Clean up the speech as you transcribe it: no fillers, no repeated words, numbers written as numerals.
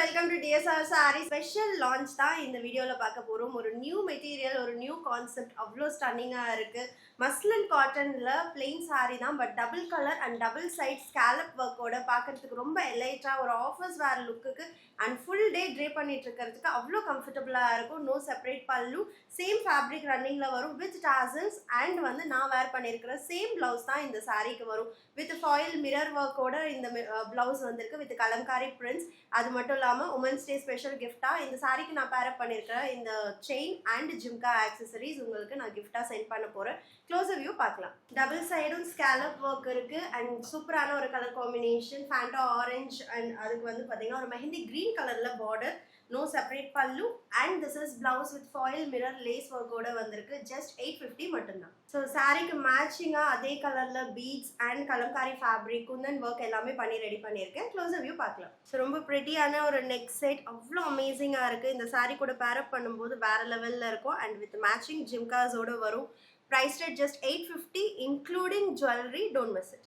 welcome to DSR Saree special launch தான் இந்த வீடியோல பார்க்க போறோம். ஒரு நியூ மெட்டீரியல், ஒரு நியூ கான்செப்ட் அவ்வளோ ஸ்டன்னிங்கா இருக்கு. மஸ்லின் காட்டன்ல plain saree தான், but double colour and double side scallop ஒர்க்கோட பார்க்கறதுக்கு ரொம்ப எலைட்டா ஒரு ஆஃபீஸ் வேர் லுக்குக்கு அண்ட் ஃபுல் டே ட்ரே பண்ணிட்டு இருக்கிறதுக்கு அவ்வளோ கம்ஃபர்டபுளா இருக்கும். No separate pallu, same fabric ரன்னிங்ல வரும் வித் டாசல்ஸ் அண்ட் வந்து நான் வேர் பண்ணியிருக்கிற சேம் பிளவுஸ் தான் இந்த சாரீக்கு வரும். வித் ஃபாயில் மிரர் ஒர்க்கோட இந்த பிளவுஸ் வந்திருக்கு வித் கலம்காரி பிரிண்ட்ஸ். அது மட்டும் இல்லாமல் உமன்ஸ் டே ஸ்பெஷல் கிஃப்டாக இந்த சாரீக்கு நான் பேரப் பண்ணியிருக்கிறேன் இந்த செயின் அண்ட் ஜிம்கா ஆக்சசரிஸ் உங்களுக்கு நான் கிஃப்டாக சென்ட் பண்ண போகிறேன். க்ளோஸ் வியூ பார்க்கலாம். டபுள் சைடும் ஸ்கேலப் ஒர்க் இருக்குது அண்ட் சூப்பரான ஒரு colour combination Fanta orange and அதுக்கு வந்து பார்த்தீங்கன்னா ஒரு மெஹந்தி க்ரீன் கலரில் border. No separate pallu and this is blouse with foil mirror lace ஒர்க்கோட வந்திருக்கு. ஜஸ்ட் 850 மட்டும்தான். ஸோ சாரீக்கு மேட்சிங்காக அதே கலரில் beads and kalamkari fabric kundan work எல்லாமே பண்ணி ரெடி பண்ணியிருக்கேன். க்ளோஸ் வியூ பார்க்கலாம். ஸோ ரொம்ப ப்ரிட்டியான ஒரு நெக் செட் அவ்வளோ அமேசிங்காக இருக்குது. இந்த சாரீ கூட பேரப் பண்ணும்போது வேறு லெவலில் இருக்கும் அண்ட் வித் மேட்சிங் ஜிம்காஸோடு வரும். Price rate just 850 including jewellery. Don't miss it.